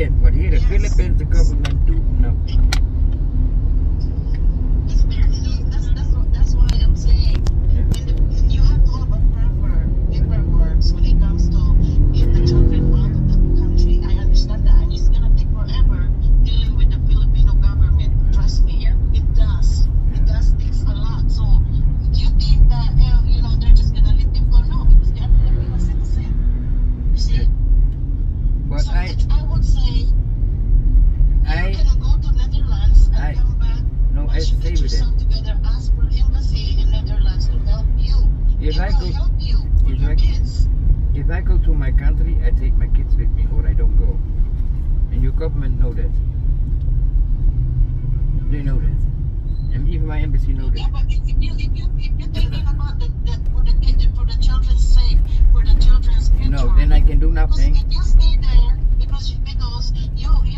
Yes, but here in Philippines, the government do nothing. That's why I'm saying, and you have to have a proper paperwork when it comes to get the children out of the country. I understand that, and it's gonna take forever dealing with the Filipino government. Trust me, it does. It does takes a lot. So you think that they're just gonna let them go? No, because they are Filipino citizen. You see? But So I would say you can go to Netherlands and come back. No, I Once you stay get with them. yourself together, ask for embassy in Netherlands to help you. If They I will go- help you for your kids. If I go to my country, I take my kids with me, or I don't go. And your government know that. They know that, and even my embassy know Yeah, that. but if you're thinking about for the children's sake, for the children's future. No, then I can do Because nothing. if you stay there, because you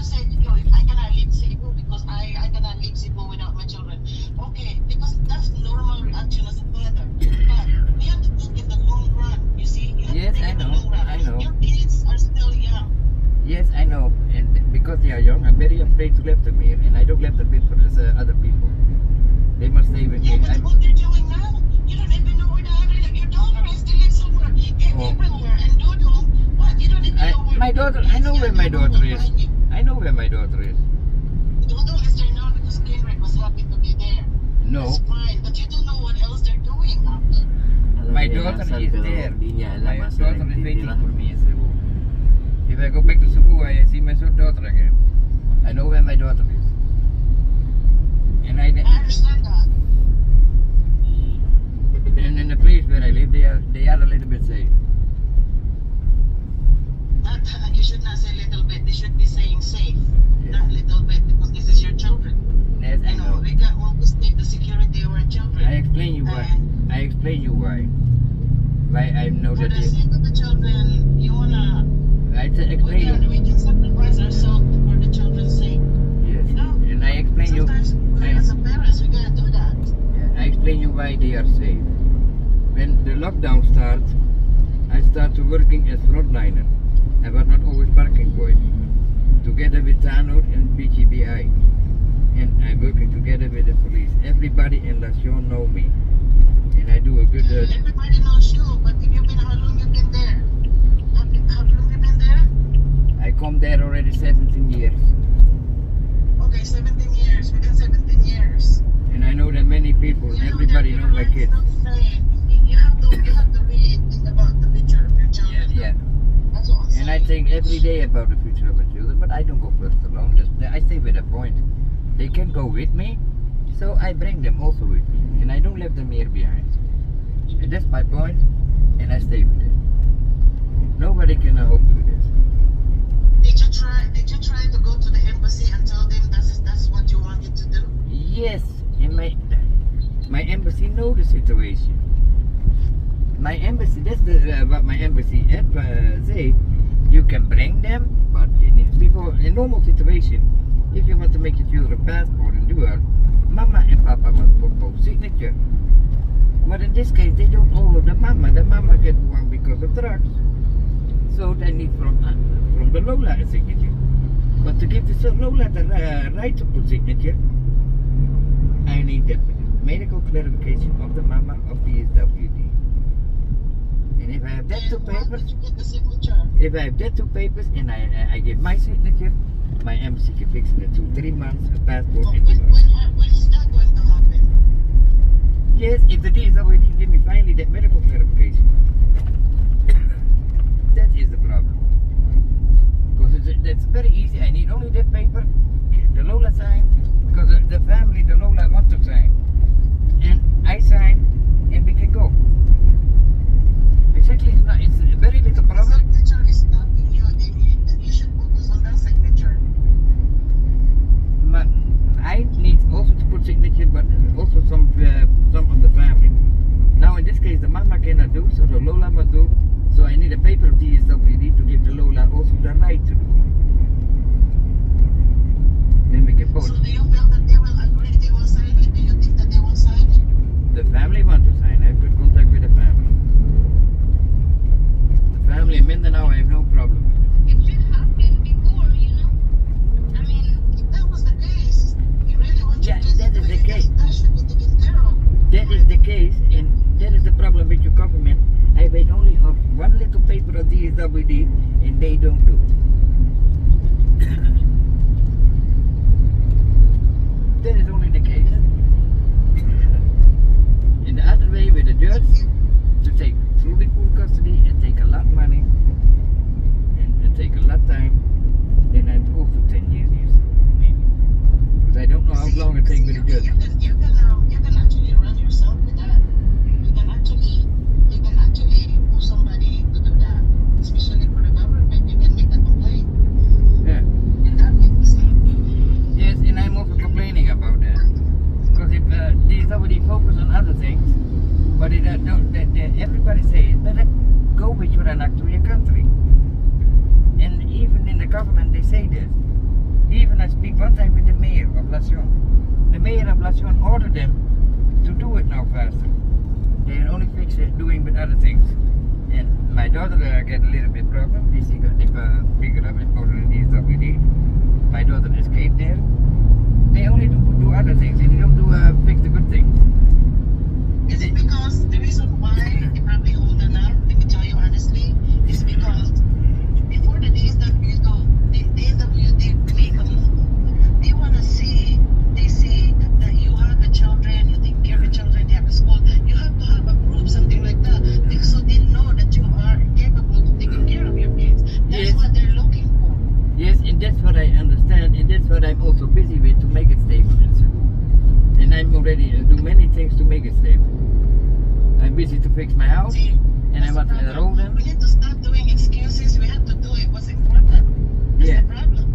said I cannot leave Cebu because I cannot leave Cebu without my children. Okay, because that's normal reaction as a father. But we have to think in the long run. You see, you have Yes, to think I in the know, long run. I know. Your kids are still young. Yes, I know, and because they are young, I'm very afraid to leave them here, and I don't leave them here for other people. They must stay with Yeah, me. but what you're doing now, you don't even know where your daughter is. They live somewhere everywhere. And Dodo, what? You don't even know where My daughter, I know where my daughter is. I know where my daughter is. Dodo is there now because Kenrick was happy to be there. No, That's fine, but you don't know what else they're doing after. my daughter is there. Hindi niya alam My ang daughter is sarili waiting nila. for me in Cebu. If I go back to Cebu, I see my daughter again. I know where my daughter is. And I understand that. and in the place where I live, they are a little bit safe. You should not say little bit. They should be saying safe, Yeah. not little bit, because this is your children. Yes, I know. We can always take the security of our children. I explain you why. I explain you why. Why I know For that. the sake of the children, you wanna. Explain you. We can sacrifice ourselves for the children's sake. Yes. You know? And I explain you. Sometimes, as a parents, we gotta do that. I explain you why they are safe. When the lockdown starts, I started working as frontliner. I was not always parking boy. Together with Tanor and PGBI. And I'm working together with the police. Everybody in La Sion know me. And I do a good... Everybody knows you, but how long you been there? How long you been there? I come there already 17 years. Okay, 17 years. Within 17 years. And I know that many people, everybody know my kids. You have to really think about the future of your children. Yeah. That's what I'm saying. And I think every day about the future of my children, but I don't go first alone. I stay with a point. They can go with me, so I bring them also with me. And I don't leave them here behind. And that's my point, and I stay with it. Nobody can help me with this. Did you try to go to the embassy and tell them that's what you wanted to do? Yes, and my embassy know the situation. My embassy, that's what my embassy say. You can bring them, but before in normal situation, if you want to make your children a passport and do it, Mama and Papa must propose signature. But in this case, they don't follow the Mama. The Mama get one because of drugs. So they need from the Lola a signature. But to give the Lola the right to put signature, I need the medical clarification of the Mama of the SWD. And if I have that two papers, Did you get the signature? if I have that two papers and I give my signature, my embassy can fix it in 2-3 months, a passport and When is that going to happen? Yes, if the day is already give me finally that medical clarification. That is the problem. Because that's very easy. I need only that paper, the Lola sign, because the family, the Lola want to sign, and I sign, and we can go. Exactly, it's a very little The problem. signature is stopping you. You should focus on that signature. I need also to put signature, but also some of the family. Now in this case, the Mama cannot do, so the Lola must do. DSWD and they don't do it. That is only the case. In the other way, with the judge, to take truly full custody and take a lot of money and take a lot of time, then I'm also 10 years, maybe. Because I don't know how long it takes with the judge. You can actually run yourself with that. You can actually move somebody to do that, especially for the government. You can make a complaint. Yeah. And that makes sense. Yes, and I'm also complaining about that. Because if DSWD focus on other things, but it, everybody says better go with your act to your country. And even in the government they say this. Even I speak one time with the mayor of La Sion. The mayor of La Sion ordered them to do it now faster. They only fix it doing with other things. And my daughter get a little bit problem. They figure out and order the DSWD. My daughter escaped there. They only do other things and they don't do fix the good things. Is it because the reason why they probably hold them up, let me tell you honestly, is because before the DSWD make a move, they want to see, they see that you have the children, you take care of the children, they have a school, you have to have a proof, something like that, so they know that you are capable of taking care of your kids. That's Yes. what they're looking for. Yes, and that's what I understand, and that's what I'm also busy with to make it stable and so. And I'm already do many things to make it stable. I'm busy to fix my house, See, and I that's want the to problem. enroll them. We need to stop doing excuses, we have to do it, what's important. That's Yeah. the problem.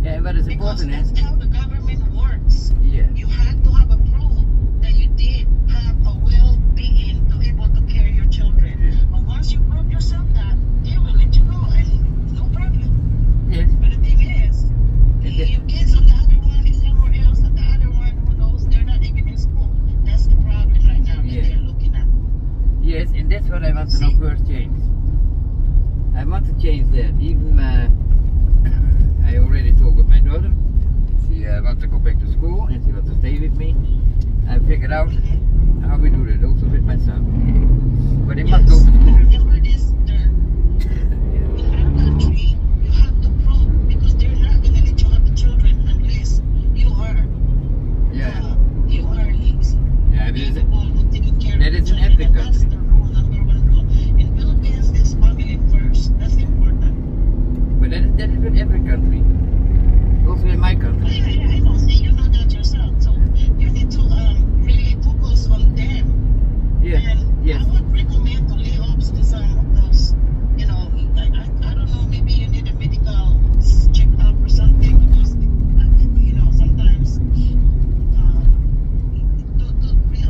Yeah, what is Because important that's is, how the government works. yeah, You had to have a proof that you did have a well-being to able to care your children. But once you prove yourself that, they will let you go and no problem. yes, But the thing is, your kids on the other one is somewhere else, and the other one, who knows, they're not even in school. That's the problem right now that Yeah. they're looking at. yes, and that's what I want to know first change. I want to change that. Even I already talked with my daughter. She wants to go back to school and she wants to stay with me. I figured out how we do that also with my son. But they must go to Yes. school. Remember this, in our country, you have to prove, because they're not going to let you have the children unless you are Yeah, yeah, capable of taking care that of is the in children. every And that's country. the rule, number one rule. In Philippines, it's family first. That's important. But that is with every country. Also in my country. Yeah, I know. See, you know that yourself. So you need to really focus on them. Yeah, And yes. I would recommend to lay off to some of those, I don't know, maybe you need a medical check-up or something, because, sometimes,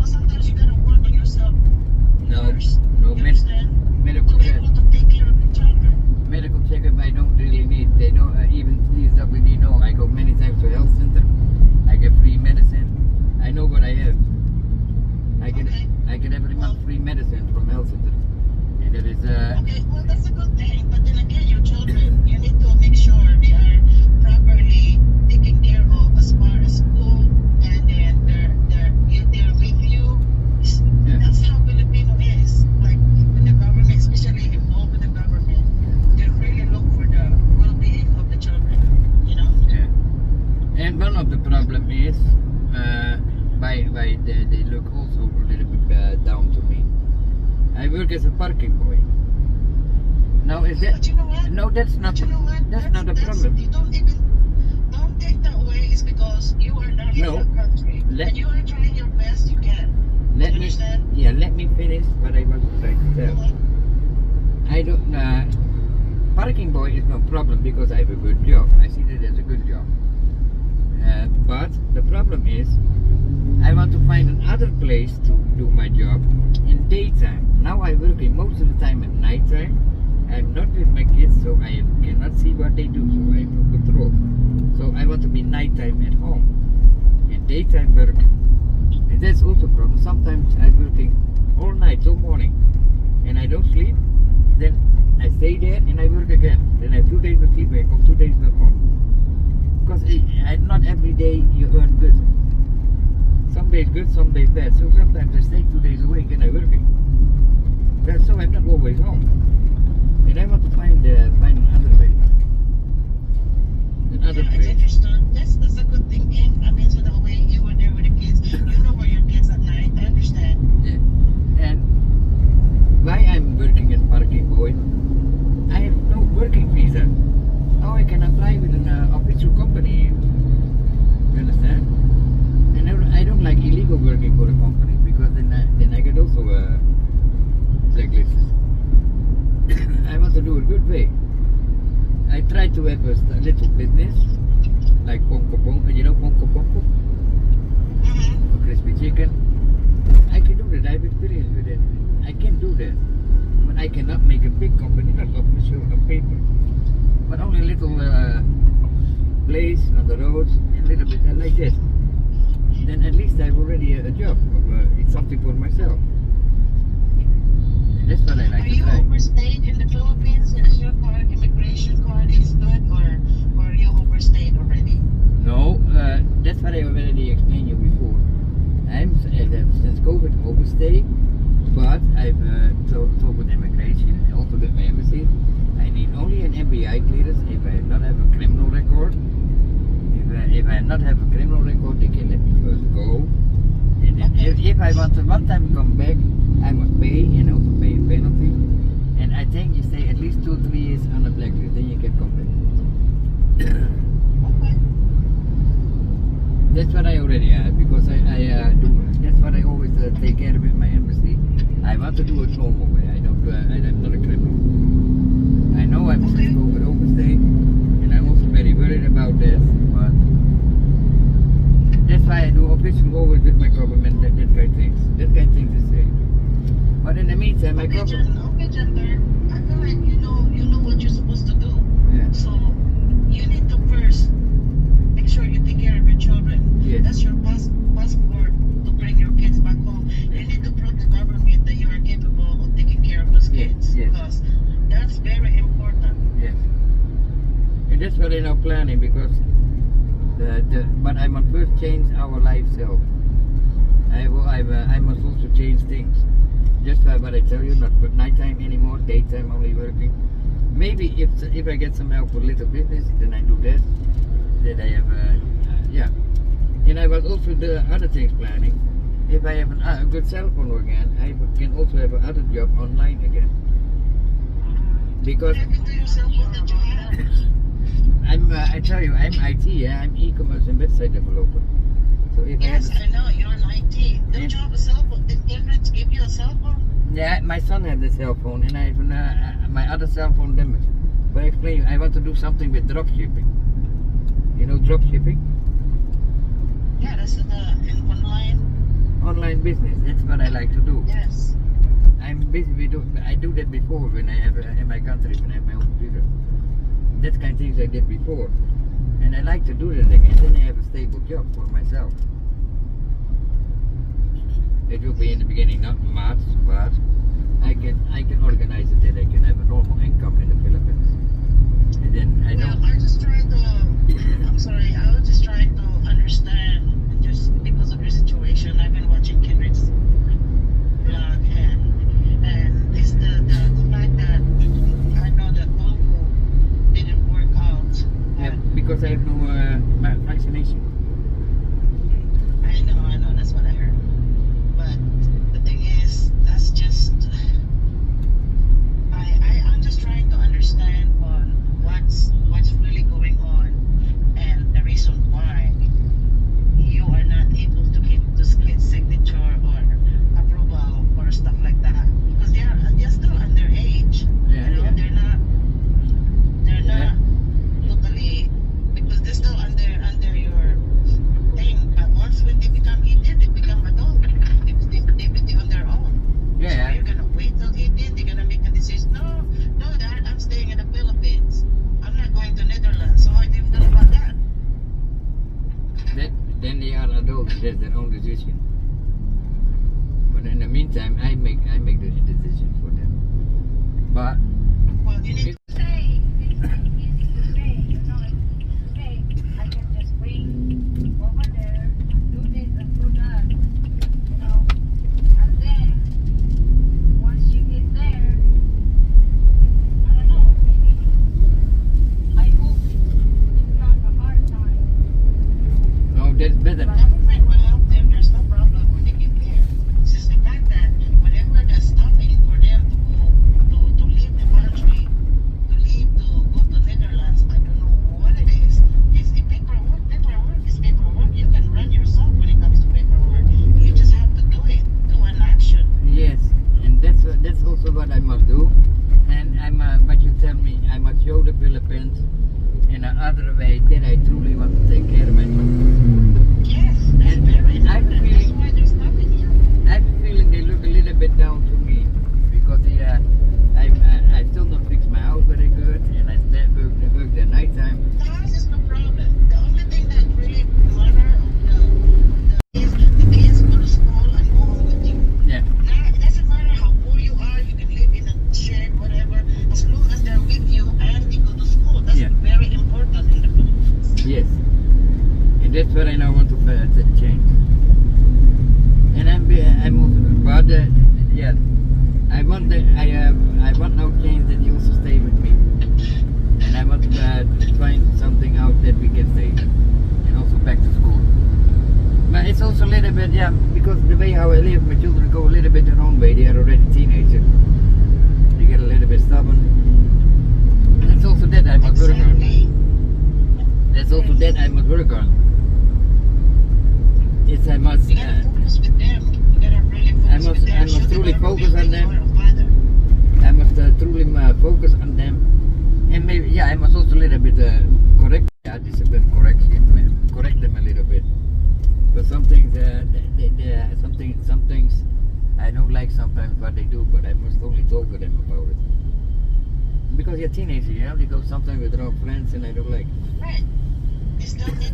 sometimes you gotta work on yourself No, first. no You understand? medical To be check. able to take care of your children. Medical checkup I don't really need. They know, even DSWD know. I go many times to health center. I get free medicine. I know what I have. I get every month free medicine from health center. And that is Okay, well, that's a good thing. But then again, your children, you need to make sure they are properly taken care of as far as school, and then they're with you. Yeah. That's how Filipino is. Like, when the government, especially involved with the government, they really look for the well-being of the children. yeah. And one of the problem is they look also a little bit down to me. I work as a parking boy. Now is that? But you know what? No, that's not. But you know what? That's not a problem. You don't take that away. It's because you are not No. in the country, and you are trying your best. You can. Let me. Understand? Yeah, let me finish what I was trying to tell. I don't. Parking boy is no problem because I have a good job. I see that as a good job. But the problem is, I want to find another place to do my job in daytime. Now I'm working most of the time at nighttime. I'm not with my kids, so I cannot see what they do, so I have no control. So I want to be nighttime at home and daytime work. And that's also a problem. Sometimes I'm working all night till morning and I don't sleep. Then I stay there and I work again. Then I have 2 days of sleep, I come 2 days back home. Because not every day you earn good. Some days good, some days bad. So sometimes I stay 2 days awake and I'm working. So I'm not always home. And I want to find official company. You understand? And I don't like illegal working for a company because then I get also blacklisted. I want to do it good way. I try to have a little business like Ponko Ponko, you know Ponko Ponko? Or crispy chicken. I can do that, I have experience with it. I can do that. But I cannot make a big company, not official on paper. But only a little place on the roads, a little bit like this. Then at least I have already a job. It's something for myself. And that's what I like to try. Are you overstayed in the Philippines? Is your card, immigration card is good, or you overstayed already? No, that's what I already explained you before. I'm since COVID overstayed, but I've talked with immigration, also with my embassy. I need only an MBI clearance if I not have a criminal record. If I not have a criminal record, they can let me first go. And then if I want to one time come back, I must pay and also pay a penalty. And I think you stay at least 2-3 years on the blacklist, then you can come back. Okay. That's what I already have because I do. That's what I always take care of with my embassy. I want to do it normal way. I'm not a criminal. I know I'm since COVID overstay, and I'm also very worried about this. But that's why I do official always with my government. That kind of things. That kind of things is safe. But in the meantime, my government. Okay, Gender. I feel like you know what you're supposed to do. Yeah. So you need to first make sure you take care of your children. Yes. That's your passport to bring your kids back home. You need to prove to the government that you are capable of taking care of those kids. Yes. Because that's very important. Yes. And that's what I'm now planning because but I must first change our lifestyle. I must also change things. Just like what I tell you, not but nighttime anymore, daytime only working. Maybe if I get some help for little business, then I do that. Then I have yeah. And I was also the other things planning. If I have a good cell phone again, I can also have another job online again. Because What happened to your cell phone that you have? I tell you, I'm IT, yeah, I'm e-commerce and website developer. So if Yes, I I know, you're an IT. Don't you have a cell phone? Did Emirates give you a cell phone? yeah, my son has the cell phone and I have my other cell phone damaged. But I explain you, I want to do something with drop shipping. You know drop shipping? Yeah, that's Online business, that's what I like to do. Yes. I'm busy I do that before when I have in my country, when I have my own computer. That kind of things I did before. And I like to do that again. Then I have a stable job for myself. It will be in the beginning not much, but I can organize it that I can have a normal income in the Philippines. And then I don't. Well, I just trying to. I'm sorry. I was just trying to understand. Just because of your situation, I've been watching Kendrick's vlog, and it's the fact that I know that Volvo didn't work out. Yeah, because I have no vaccination. I know. That's what I heard. But the thing is, that's just. I'm just trying to understand on what's really going on and the reason why you are not able to get those kids' signature or approval or stuff like that because they're still underage. Yeah, You know, yeah. they're not totally because they're still under your thing. But once when they become 18, they become adult. They be on their own. Yeah. So you're gonna wait till 18. They're gonna make a decision. No, Dad, I'm staying in the Philippines. I'm not going to Netherlands. So how do you feel about that? Then they are adults. That's their own decision. But in the meantime, I make the decision for them. But Well, you need to Say, it's easy to say, you know, it's easy to say, I can just bring over there and do this and do that, you know, and then, once you get there, I don't know, maybe, I hope it's not a hard time, no, that's better. But I'm afraid we'll help them. There's no problem when they get there. It's just the fact that whenever they're stopping for them to go to leave the country, show the Philippines. In another way, that I truly want to take care of my children. Yes, that's And very I'm important. That's feeling- why they're stopping you. I'm feeling they look a little bit down to me because I still don't fix my house very good, and I still work the night time. The house is no problem. The only thing that really matter is the kids go to school and go home with you. Yeah, Now, it doesn't matter how poor you are, you can live in a shed, whatever, as long as they're with you and you go to school. That's Yeah. very important in the Philippines. yes, and that's what I now want to change. And I'm also, but yeah, I want now change that you also stay with me, and I want to find something out that we can stay, and also back to school. But it's also a little bit, yeah, because the way how I live, my children go a little bit their own way. They are already teenagers. They get a little bit stubborn. That's also that I must work on. Exactly. That's also that I must work on. It's I must. You gotta focus with them. You gotta really focus with them. I must Show them truly everything focus on that them. you are a father. I must truly focus on them, and maybe I must also a little bit correct. Yeah, discipline correct them a little bit. But some things, some things I don't like sometimes what they do, but I must only talk to them about it. Because you're teenagers, you know, they go sometimes with their own friends, and I don't like. Right. They still need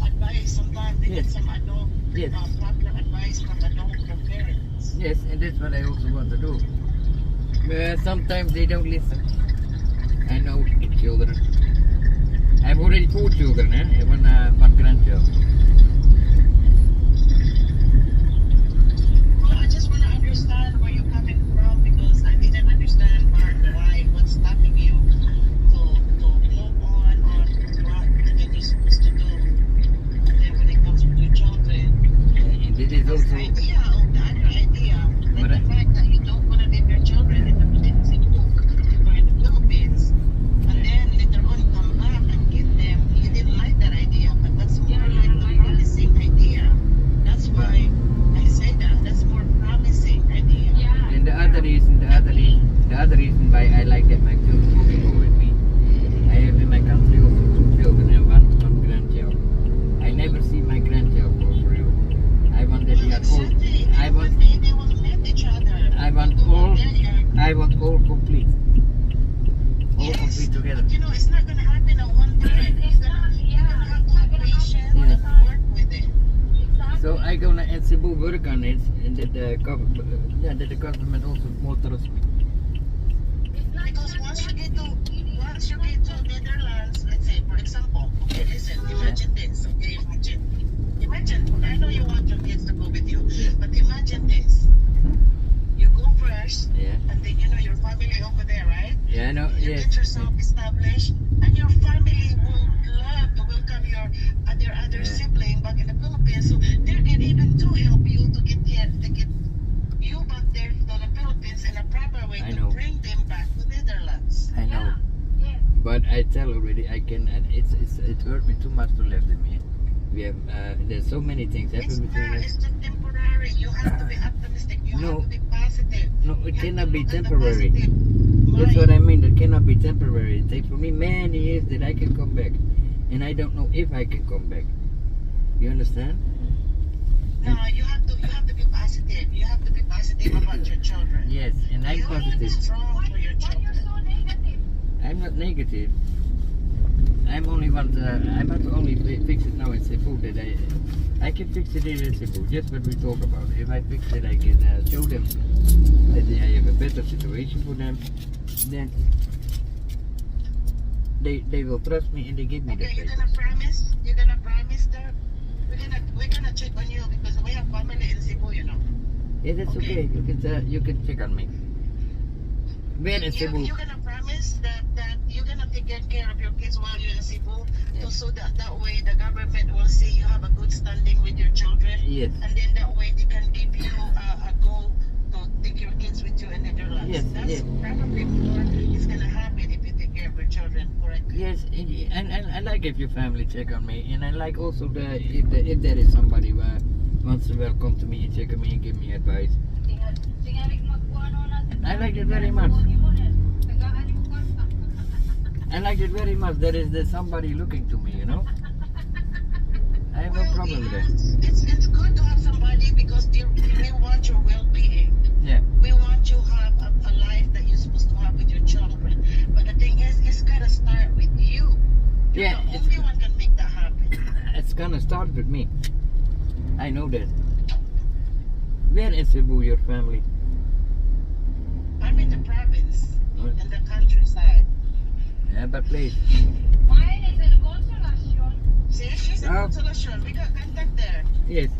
advice. Sometimes they Yes. get some adult, Yes. proper advice from adult parents. Yes, and that's what I also want to do. But sometimes they don't listen. I know children. I've already 4 children, and one grandchild. Well, I just want to understand where you're coming from because I didn't understand why what's stopping you to move on what that you're supposed to do. And then when it comes to your children, And it is this also. idea of the other idea, like But the fact that you don't want to leave your children in the Philippines, and then later on come back and get them. You didn't like that idea, but that's more like the promising idea. That's why I say that. That's more promising idea. Yeah. And the other reason why I like that my children will go with me. I have in my country also 2 children and one grandchild. I never see my grandchild for real. I want that they are all. Exactly. I want. One day they will meet each other. I want They will all. get here. I want all complete. All Yes, complete together. but you know, it's not gonna happen at one time. It's not, You're gonna have to have patience Yeah. and work with it. Exactly. So I gonna in Cebu work on it, and that the government also more trust me. It's not Because just once you get to that. Netherlands, let's say for example, okay, listen, imagine this, okay, imagine, I know you want your kids to go with you, Yeah. but imagine this. You go first, Yeah. and then you know your family over there, right? Yeah, I know. You Yes. get yourself established, and your family will love to welcome their other Yeah. sibling back in the Philippines. So they can even to help you to get you back there to the Philippines in a proper way I to know. bring them back to Netherlands. I know. Yes. But I tell already I can, and it hurt me too much to leave them here. We have there's so many things It's happen between not. us. It's just temporary. You have to be optimistic. You No. have to be positive. No, it You have cannot to be look at the temporary. positive That's mind. what I mean. That cannot be temporary. It takes for me many years that I can come back, and I don't know if I can come back. You understand? No, you have to be positive. You have to be positive about your children. Yes, and I'm You have to be positive. strong for your Why you're children. so negative? I'm not negative. I'm only want. I must only fix it now in Cebu. That I can fix it here in Cebu. Just what we talk about. If I fix it, I can show them that I have a better situation for them. Then they will trust me and they give me the Okay, you're papers. gonna promise? You're gonna promise that we're gonna check on you because we have family in Cebu, you know. Yeah, that's okay. You can check on me. When in Cebu? You're gonna promise that you're gonna take good care of your kids while you're in Cebu, Yeah. so that way the government will see you have a good standing with your children, Yes. and then that way they can give you a go to take your kids with you in Netherlands. Yes, That's yes. probably more is gonna happen if you take care of your children correctly. Yes, and I like if your family check on me, and I like also if there is somebody who wants to welcome to me and check on me and give me advice. I like it very much. I like it very much. There's somebody looking to me, you know. I have no problem with that. It's good to have somebody because we want your well-being. Yeah. We want you to have a life that you're supposed to have with your children. But the thing is, it's gotta start with you. You're Yeah, the only one can make that happen. It's gonna start with me. I know that. Where is Cebu, your family? I'm in the province, What? in the countryside. Yeah, but please. Mine is in Consolacion. See, she's in Oh. Consolacion. We got contact there. Yes.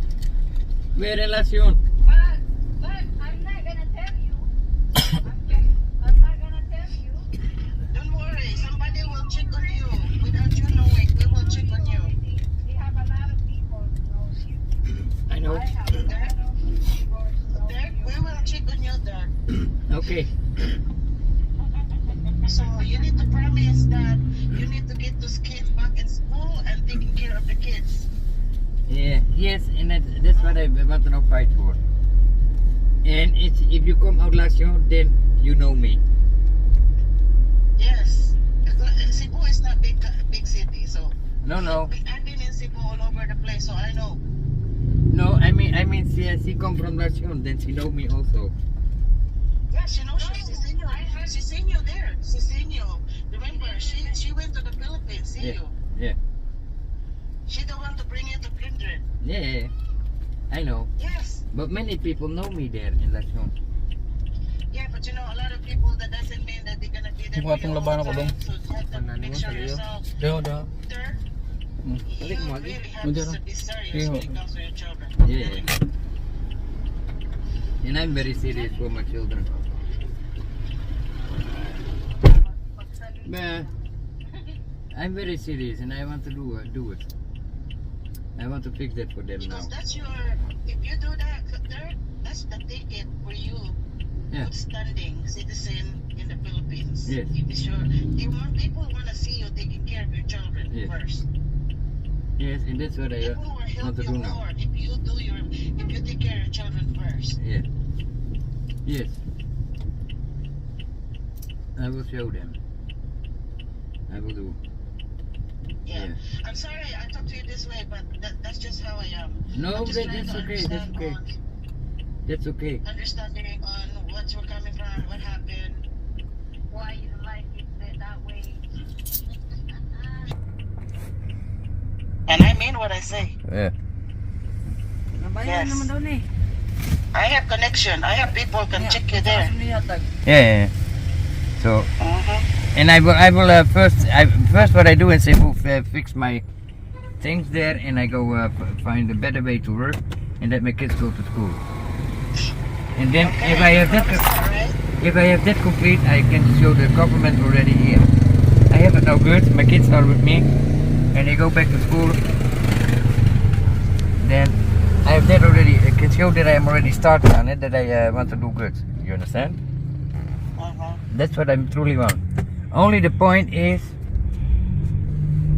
Where relacion? But I'm not gonna tell you. I'm not gonna tell you. Don't worry, somebody will check on you. Without you knowing, we will check on you. We have a lot of people who know you. I know. I have a lot of people who know There, we you. will check on you there. Okay. So you need to promise that you need to get those kids back in school and taking care of the kids. Yeah. Yes, and that's what I want to now fight for. And if you come out relacion, then you know me. Yes. Cebu is not big city, so No. I've been in Cebu all over the place, so I know. No, I mean, she come from relacion, then she know me also. Yeah, she knows she's seen you. She's seen you there. She's seen you. Remember, she went to the Philippines, see you. Yeah. She don't want to bring you to Kindred. Yeah. I know. Yes. But many people know me there in relacion. Yeah, but you know, a lot of people, that doesn't mean that they're gonna be there Huwag for you atong all labanan the ko, time. dong. So you have to make sure yourself Dah. there. Balik You mo lagi. really have Muda to na. be serious Yeah. when it comes to your children. Yeah. And I'm very serious for my children. But I'm very serious and I want to do it. I want to fix that for them now. Because that's if you do that, that's the ticket for you. Yeah. Good standing citizen in the Philippines. Yes. You be sure. People want to see you taking care of your children Yes. first. Yes, and that's what I People will want help to you do now. more if you take care of your children first. Yeah. Yes. I will show them. I will do. Yeah. I'm sorry I talk to you this way, but that's just how I am. No, I'm just trying that's to okay. That's understand okay. That's okay. Understanding on what you're coming from, what happened. Why you like it that way? And I mean what I say. Yeah. Yes. I have connection. I have people can check you there. Yeah. So, Mm-hmm. and I will first what I do is I will fix my things there, and I go find a better way to work, and let my kids go to school. And then if I have that. Right? If I have that complete, I can show the government already here. I have it now good. My kids are with me, and they go back to school. Then I have that already. I can show that I am already started on it. That I want to do good. You understand? That's what I truly want. Only the point is,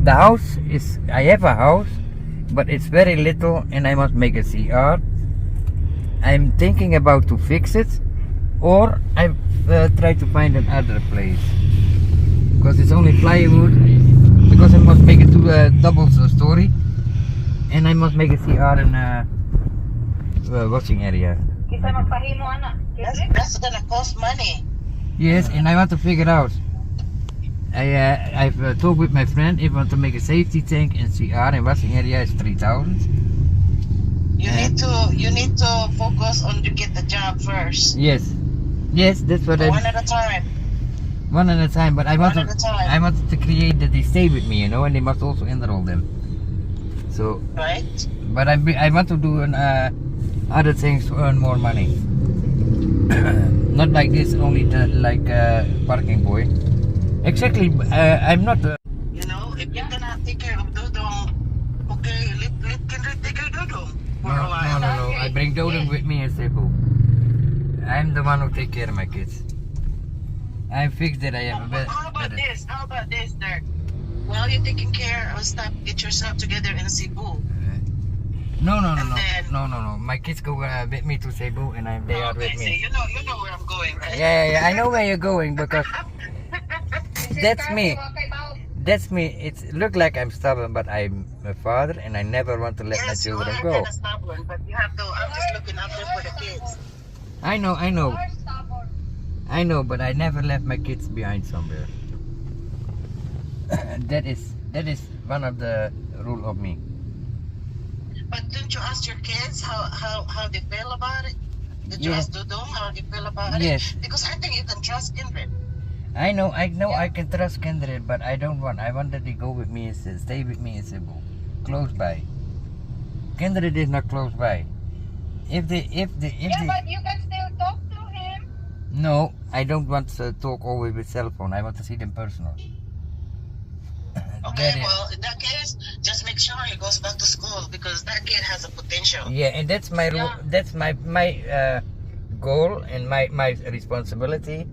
the house is. I have a house, but it's very little, and I must make a CR. I'm thinking about to fix it. Or I try to find another place because it's only plywood. Because I must make it to a double story, and I must make a CR and washing area. Kita magpahimo ana. That's gonna cost money. Yes, and I want to figure out. I've talked with my friend. If I want to make a safety tank and CR and washing area is 3,000. You need to focus on to get the job first. Yes, that's what One at a time. One at a time. But I want One at a time. I wanted to create that they stay with me, you know, and they must also enroll them. So, Right? but I want to do other things to earn more money. Not like this, only like parking boy. Exactly. I'm not. You know, if you're gonna take care of Dodong, okay, let Kindred take care of Dodong for a while. No. I bring Dodong with me in Cebu. I'm the one who take care of my kids. I fixed that I have a better. How about this, Dirk? While you're taking care of stuff, get yourself together in Cebu. No. And then- No. My kids go with me to Cebu, and they are with Okay, so me. you know where I'm going, right? Yeah. I know where you're going because that's me. Kay that's me. It's look like I'm stubborn, but I'm a father, and I never want to let my Yes, you children are go. kind of stubborn, but you have to. I'm just looking out there for the kids. I know, You're stubborn. I know, but I never left my kids behind somewhere. that is one of the rule of me. But didn't you ask your kids how they feel about it? Did you Yeah. ask Dudong how they feel about Yes. it? Because I think you can trust Kindred. I know, I can trust Kindred, but I don't want. I want that they go with me and stay with me in Cebu, close by. Kindred is not close by. If Yeah, they, but you can still talk to him. no, I don't want to talk always with cell phone. I want to see them personal. Okay, That is- well, in that case, just make sure he goes back to school because that kid has a potential. Yeah, and that's my Yeah. that's my goal and my responsibility.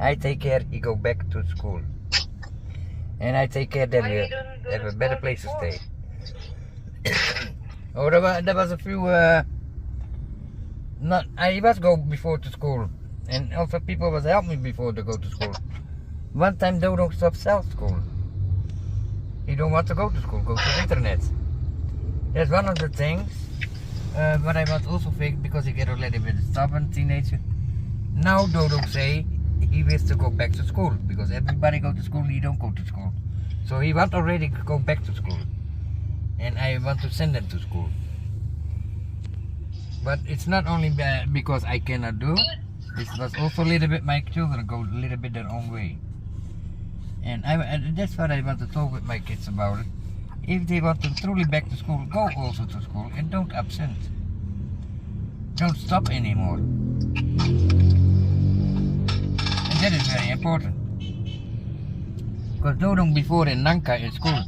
I take care. He go back to school, and I take care that Why we you don't go have to a better school place to before? stay. Oh, there was a few. Not I was go before to school, and also people was help me before to go to school. One time they don't stop self school. He don't want to go to school. Go to the internet. That's one of the things. But I was also fix because he get a little bit stubborn teenager. Now Dodo say he wants to go back to school because everybody go to school. He don't go to school, so he want already to go back to school, and I want to send them to school. But it's not only because I cannot do. It was also a little bit my children go a little bit their own way, and that's what I want to talk with my kids about it. If they want to truly back to school, go also to school and don't absent. Don't stop anymore. And that is very important. Because Dodong before in Nangka in school.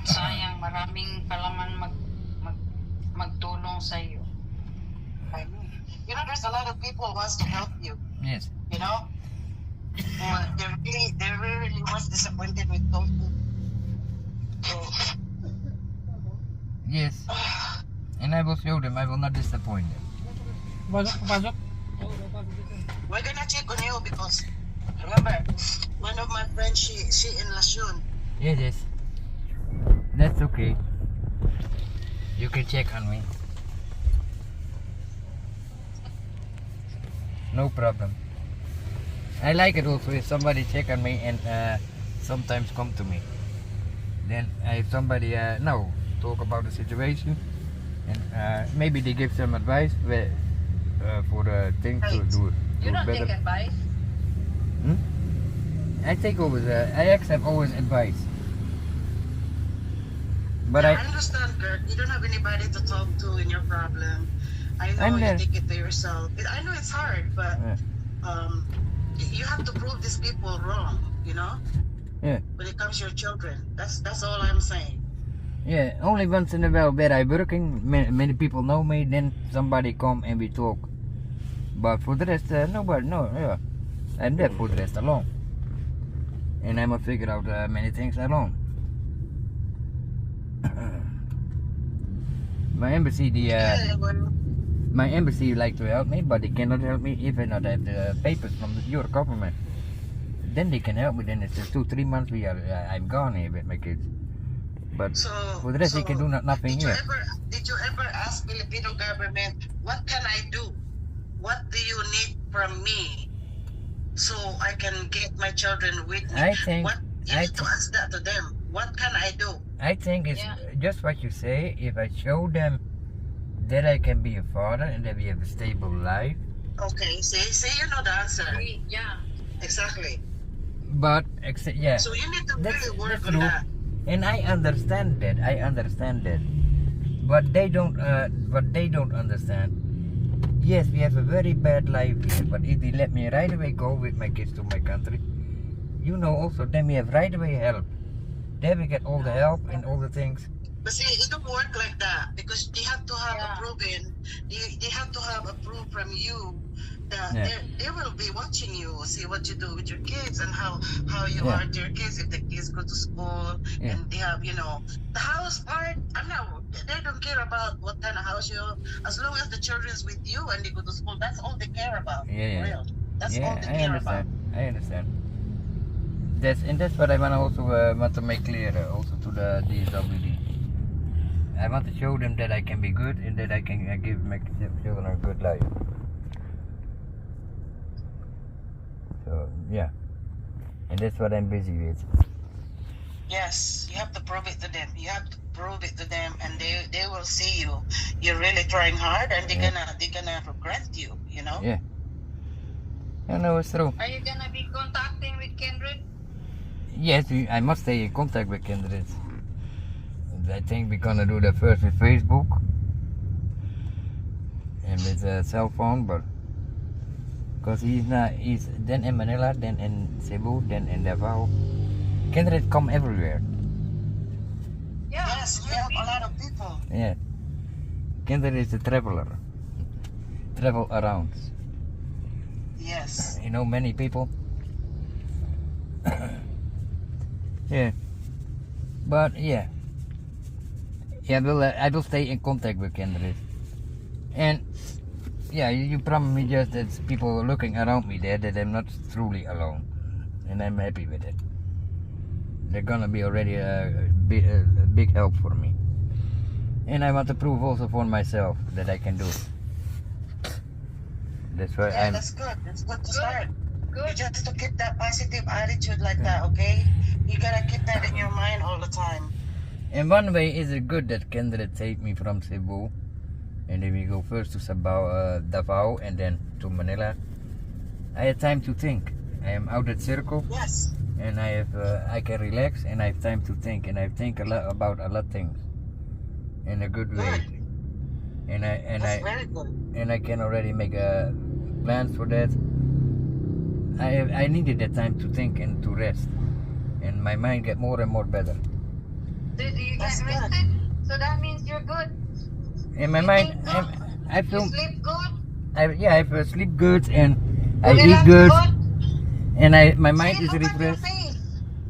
Sayang, maraming palaman magtulong sa iyo. I mean, you know, there's a lot of people who wants to help you. Yes. You know, and they're really was disappointed with Tofu. So, Yes. And I will show them. I will not disappoint them. Pasok. we're gonna check on you because remember, one of my friends, she in Lasyon. Yes, yes. That's okay. You can check on me. No problem. I like it also if somebody check on me and sometimes come to me. Then if somebody talk about the situation and maybe they give some advice for the things to do You don't better. take advice. I take always. I accept always advice. But I understand, Kurt. You don't have anybody to talk to in your problem. I know I'm you there. take it to yourself. I know it's hard, but Yeah. you have to prove these people wrong. You know, Yeah. when it comes to your children. That's all I'm saying. Yeah, only once in a while where I working, many people know me, then somebody come and we talk. But for the rest, nobody, no, yeah. I'm there for the rest alone. And I must figure out many things alone. My embassy, my embassy like to help me, but they cannot help me if I not have the papers from your government. Then they can help me. Then it's just 2-3 months I'm gone here with my kids. But So for the rest, they can do nothing here. Did you ever ask Filipino government, what can I do? What do you need from me so I can get my children with me? I think- You need to ask that to them. What can I do? I think it's Yeah. just what you say. If I show them that I can be a father and that we have a stable life, Okay, say you know the answer. Yeah. Exactly. but yeah, So you need to That's- really work that's on true. that. and I understand that. But they don't. What they don't understand. Yes, we have a very bad life here, but if they let me right away go with my kids to my country, you know, also then we have right away help. Then we get all the help and all the things. But see, it don't work like that because they have to have Yeah. a proven. They have to have a proof from you that Yeah. they will be watching you, see what you do with your kids and how you Yeah. are to your kids if the kids go to school Yeah. and they have the house part. They don't care about what kind of house you have as long as the children's with you and they go to school. That's all they care about. Yeah, yeah. For real. That's Yeah, all they I care understand. about. I understand. That's what I also want to make clear also to the DSWD. I want to show them that I can be good and that I can give my children a good life. So yeah, and that's what I'm busy with. Yes, you have to prove it to them. You have to prove it to them, and they will see you. You're really trying hard, and they're gonna regret you. You know. Yeah. I know it's true. Are you gonna be contacting with Kindred? Yes, I must stay in contact with Kindred. I think we're gonna do that first with Facebook and with a cell phone, but because he's then in Manila, then in Cebu, then in Davao. Kindred come everywhere. Yeah. Yes, we have a lot of people. Yeah. Kindred is a traveler. Travel around. Yes. You know many people. Yeah. But yeah. Yeah, I will stay in contact with Kindred. And yeah, you promise me just that people looking around me there that I'm not truly alone. And I'm happy with it. They're gonna be already a big help for me. And I want to prove also for myself that I can do it. That's why Yeah, that's good. It's good to start. Good. You just to keep that positive attitude like that, okay? You gotta keep that in your mind all the time. in one way is it good that Kindred take me from Cebu and then we go first to Davao and then to Manila. I had time to think. I am out of circle Yes. and I can relax and I have time to think and I think a lot about a lot of things in a good way. Good. And That's very good. and I can already make plans for that. I needed that time to think and to rest, and my mind get more and more better. Did you That's get good. rested? So that means you're good. In my You mind, think good? I feel You sleep good. I sleep good and I You eat relax good, good. and my mind See, is look at your refreshed. face.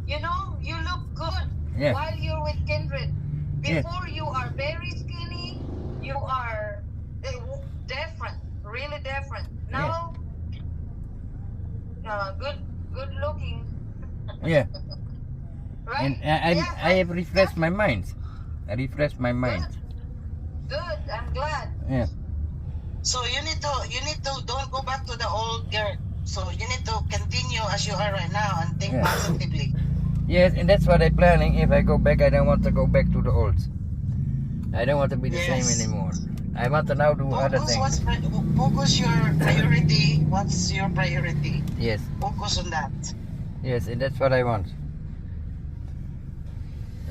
You know, you look good Yeah. while you're with Kindred. Yeah. Before you are very skinny, you are different, really different. Now, good looking, Yeah, right? and I Yeah, have refreshed my mind. I refreshed my mind. Good. I'm glad. Yeah. So you need to don't go back to the old girl. So you need to continue as you are right now and think Yeah. positively. Yes, and that's what I'm planning. If I go back, I don't want to go back to the old. I don't want to be the Yes. same anymore. I want to now do other things. Focus your priority. What's your priority? Yes, Focus on that. yes, and that's what I want.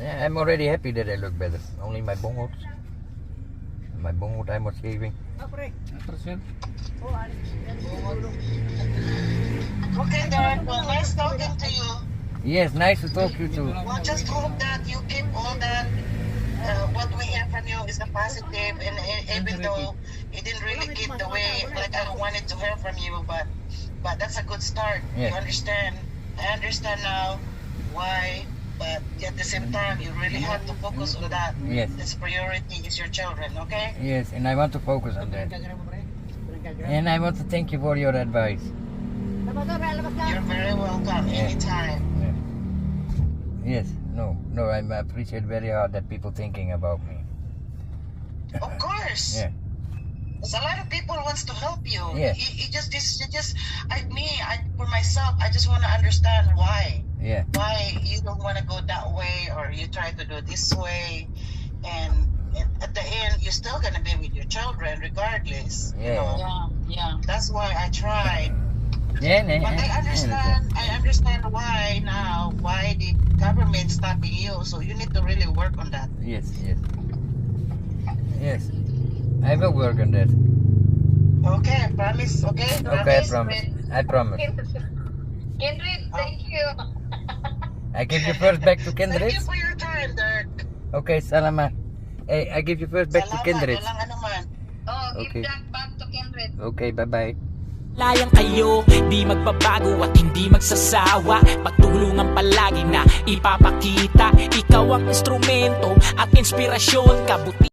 Yeah, I'm already happy that I look better. Only my bungot. My bungot I was shaving. Okay, Derek. Well, nice talking to you. Yes, nice to talk to you too. Well, just hope that you keep all that. What we hear from you is the positive, and even though it didn't really get the way like I wanted to hear from you, but that's a good start. Yeah. You understand? I understand now why, but at the same time, you really have to focus on that. Yes, This priority is your children, okay? yes, and I want to focus on that. And I want to thank you for your advice. You're very welcome Yeah. anytime. Yes, no, I appreciate very hard that people thinking about me. Of course. Yeah, There's a lot of people wants to help you. Yeah. For myself, I just want to understand why. yeah, Why you don't want to go that way, or you try to do this way, and at the end, you're still gonna be with your children regardless. You Yeah. know? Yeah. That's why I tried. yeah, But I understand why now. Why the government stopping you? So you need to really work on that. Yes, yes, yes. I will work on that. Okay, promise. Okay, Okay, I promise. promise. I promise. Kindred, thank you. I give you first back to Thank Kindred. you for your time, Dirk. Okay, salamat. Hey, I give you first back to Kindred. Walang anuman. Oh, Okay. give that back to Kindred. Okay, bye-bye. Layang kayo, di magbabago at hindi magsasawa. Pagtulungan palagi na ipapakita. Ikaw ang instrumento at inspirasyon, kabuti.